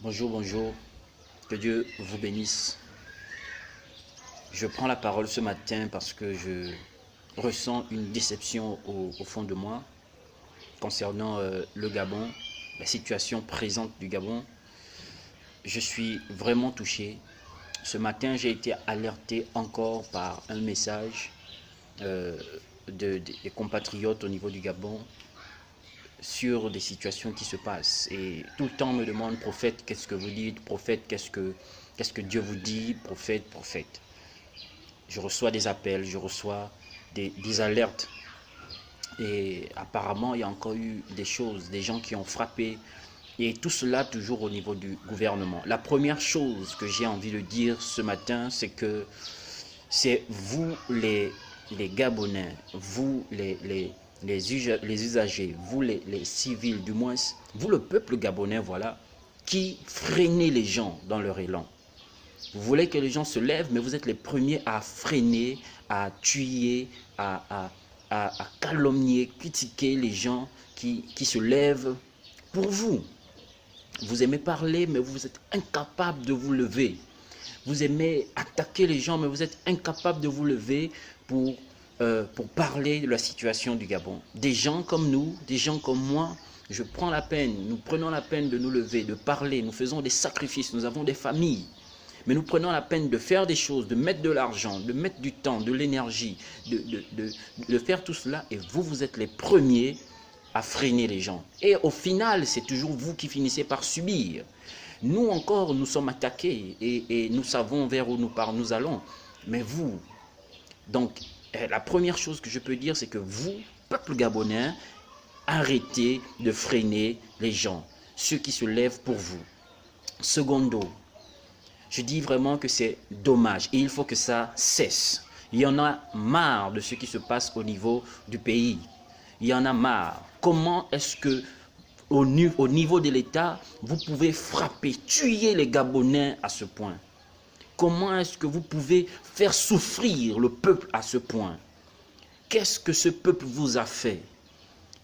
Bonjour, bonjour, que Dieu vous bénisse. Je prends la parole ce matin parce que je ressens une déception au fond de moi concernant le Gabon, la situation présente du Gabon. Je suis vraiment touché. Ce matin, j'ai été alerté encore par un message des compatriotes au niveau du Gabon sur des situations qui se passent. Et tout le temps, on me demande, prophète, qu'est-ce que vous dites? Prophète, qu'est-ce que Dieu vous dit? Prophète, prophète. Je reçois des appels, je reçois des alertes. Et apparemment, il y a encore eu des choses, des gens qui ont frappé. Et tout cela toujours au niveau du gouvernement. La première chose que j'ai envie de dire ce matin, c'est que c'est vous les Gabonais, vous les usagers, vous les civils du moins, vous le peuple gabonais, voilà, qui freinez les gens dans leur élan. Vous voulez que les gens se lèvent, mais vous êtes les premiers à freiner, à tuer, à calomnier, critiquer les gens qui se lèvent pour vous. Vous aimez parler, mais vous êtes incapable de vous lever. Vous aimez attaquer les gens, mais vous êtes incapable de vous lever pour parler de la situation du Gabon. Des gens comme nous, des gens comme moi, nous prenons la peine de nous lever, de parler, nous faisons des sacrifices, nous avons des familles. Mais nous prenons la peine de faire des choses, de mettre de l'argent, de mettre du temps, de l'énergie, de faire tout cela. Et vous êtes les premiers à freiner les gens. Et au final, c'est toujours vous qui finissez par subir. Nous encore, nous sommes attaqués et nous savons vers où nous allons. Mais vous, donc, la première chose que je peux dire, c'est que vous, peuple gabonais, arrêtez de freiner les gens, ceux qui se lèvent pour vous. Secondo, je dis vraiment que c'est dommage et il faut que ça cesse. Il y en a marre de ce qui se passe au niveau du pays. Il y en a marre. Comment est-ce que au niveau de l'État, vous pouvez frapper, tuer les Gabonais à ce point? Comment est-ce que vous pouvez faire souffrir le peuple à ce point? Qu'est-ce que ce peuple vous a fait?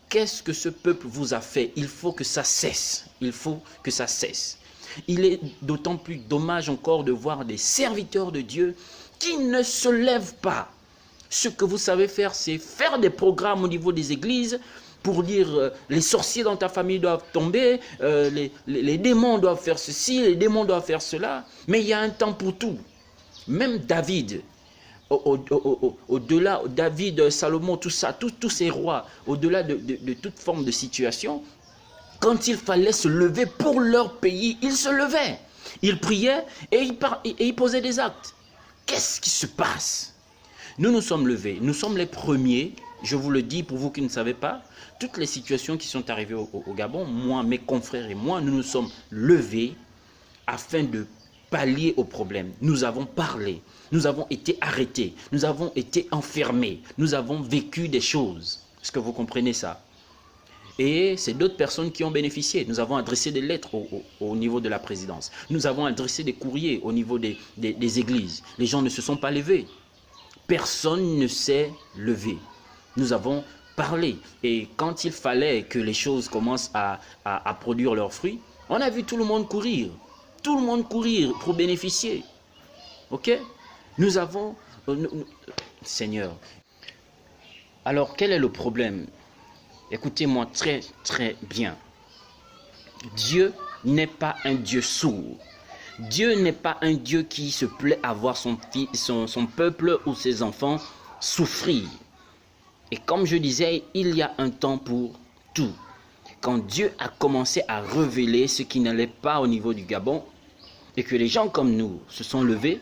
Qu'est-ce que ce peuple vous a fait? Il faut que ça cesse. Il faut que ça cesse. Il est d'autant plus dommage encore de voir des serviteurs de Dieu qui ne se lèvent pas. Ce que vous savez faire, c'est faire des programmes au niveau des églises pour dire les sorciers dans ta famille doivent tomber, les démons doivent faire ceci, les démons doivent faire cela. Mais il y a un temps pour tout. Même David, au-delà, David, Salomon, tout ça, tous ces rois, au-delà de toute forme de situation, quand il fallait se lever pour leur pays, ils se levaient. Ils priaient et ils posaient des actes. Qu'est-ce qui se passe? Nous nous sommes levés, nous sommes les premiers, je vous le dis pour vous qui ne savez pas, toutes les situations qui sont arrivées au Gabon, moi, mes confrères et moi, nous nous sommes levés afin de pallier au problème. Nous avons parlé, nous avons été arrêtés, nous avons été enfermés, nous avons vécu des choses. Est-ce que vous comprenez ça? Et c'est d'autres personnes qui ont bénéficié. Nous avons adressé des lettres au niveau de la présidence. Nous avons adressé des courriers au niveau des églises. Les gens ne se sont pas levés. Personne ne s'est levé. Nous avons parlé. Et quand il fallait que les choses commencent à produire leurs fruits, on a vu tout le monde courir. Tout le monde courir pour bénéficier. Ok? Nous avons... Seigneur. Alors, quel est le problème? Écoutez-moi très très bien. Dieu n'est pas un Dieu sourd. Dieu n'est pas un Dieu qui se plaît à voir son peuple ou ses enfants souffrir. Et comme je disais, il y a un temps pour tout. Quand Dieu a commencé à révéler ce qui n'allait pas au niveau du Gabon, et que les gens comme nous se sont levés,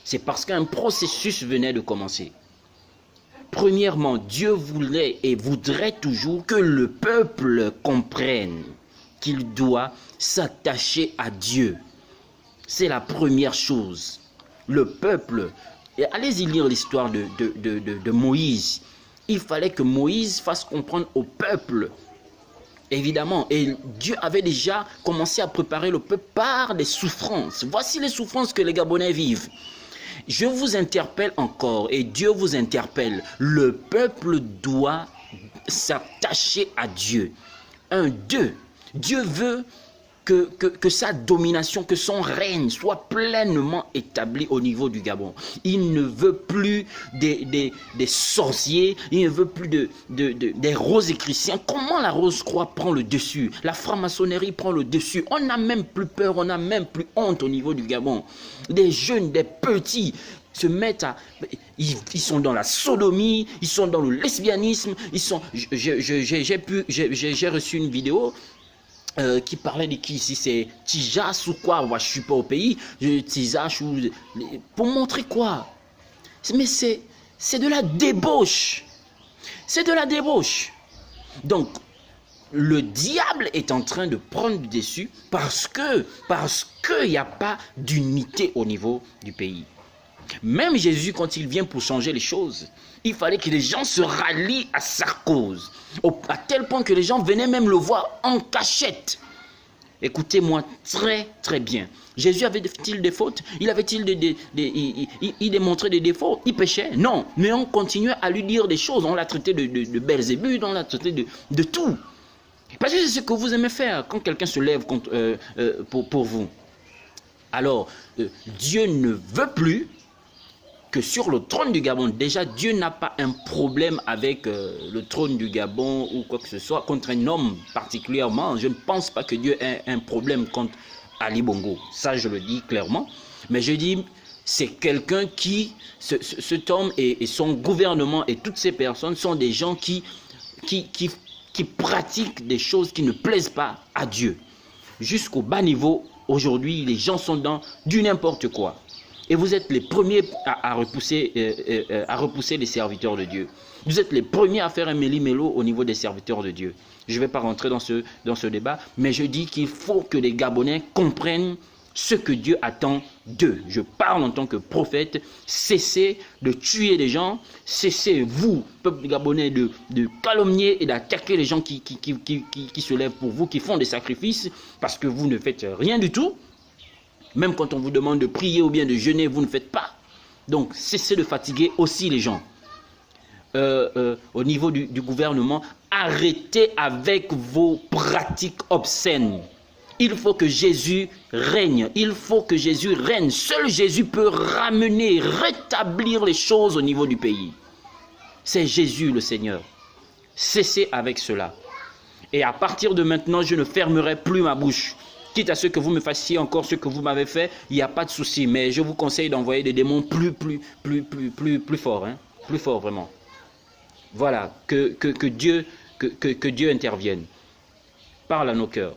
c'est parce qu'un processus venait de commencer. Premièrement, Dieu voulait et voudrait toujours que le peuple comprenne qu'il doit s'attacher à Dieu. C'est la première chose. Le peuple, et allez-y lire l'histoire de Moïse. Il fallait que Moïse fasse comprendre au peuple, évidemment, et Dieu avait déjà commencé à préparer le peuple par des souffrances. Voici les souffrances que les Gabonais vivent. Je vous interpelle encore et Dieu vous interpelle. Le peuple doit s'attacher à Dieu. Dieu veut que sa domination, que son règne soit pleinement établi au niveau du Gabon. Il ne veut plus des sorciers, il ne veut plus des rosicruciens. Comment la Rose-Croix prend le dessus? La franc-maçonnerie prend le dessus. On n'a même plus peur, on n'a même plus honte au niveau du Gabon. Des jeunes, des petits se mettent à... Ils sont dans la sodomie, ils sont dans le lesbianisme, ils sont... J'ai reçu une vidéo qui parlait de qui ici, c'est Tijas ou quoi, moi je suis pas au pays, Tijas ou... Pour montrer quoi? Mais c'est de la débauche. C'est de la débauche. Donc, le diable est en train de prendre du dessus parce qu'il n'y a pas d'unité au niveau du pays. Même Jésus, quand il vient pour changer les choses, il fallait que les gens se rallient à sa cause. À tel point que les gens venaient même le voir en cachette. Écoutez-moi très très bien. Jésus avait-il des fautes? Il avait-il il démontrait des défauts? Il péchait? Non. Mais on continuait à lui dire des choses. On l'a traité de Belzébuth, on l'a traité de tout. Parce que c'est ce que vous aimez faire quand quelqu'un se lève contre, pour vous. Alors, Dieu ne veut plus que sur le trône du Gabon, déjà Dieu n'a pas un problème avec le trône du Gabon ou quoi que ce soit, contre un homme particulièrement. Je ne pense pas que Dieu ait un problème contre Ali Bongo. Ça, je le dis clairement. Mais je dis, c'est quelqu'un qui, cet homme et son gouvernement et toutes ces personnes sont des gens qui pratiquent des choses qui ne plaisent pas à Dieu. Jusqu'au bas niveau, aujourd'hui, les gens sont dans du n'importe quoi. Et vous êtes les premiers à repousser les serviteurs de Dieu. Vous êtes les premiers à faire un méli-mélo au niveau des serviteurs de Dieu. Je ne vais pas rentrer dans ce débat, mais je dis qu'il faut que les Gabonais comprennent ce que Dieu attend d'eux. Je parle en tant que prophète. Cessez de tuer les gens. Cessez, vous, peuple gabonais, de calomnier et d'attaquer les gens qui se lèvent pour vous, qui font des sacrifices, parce que vous ne faites rien du tout. Même quand on vous demande de prier ou bien de jeûner, vous ne faites pas. Donc, cessez de fatiguer aussi les gens. Au niveau du gouvernement, arrêtez avec vos pratiques obscènes. Il faut que Jésus règne. Il faut que Jésus règne. Seul Jésus peut ramener, rétablir les choses au niveau du pays. C'est Jésus le Seigneur. Cessez avec cela. Et à partir de maintenant, je ne fermerai plus ma bouche. Quitte à ce que vous me fassiez encore ce que vous m'avez fait, il n'y a pas de souci. Mais je vous conseille d'envoyer des démons plus forts. Hein? Plus forts, vraiment. Voilà, que Dieu intervienne. Parle à nos cœurs.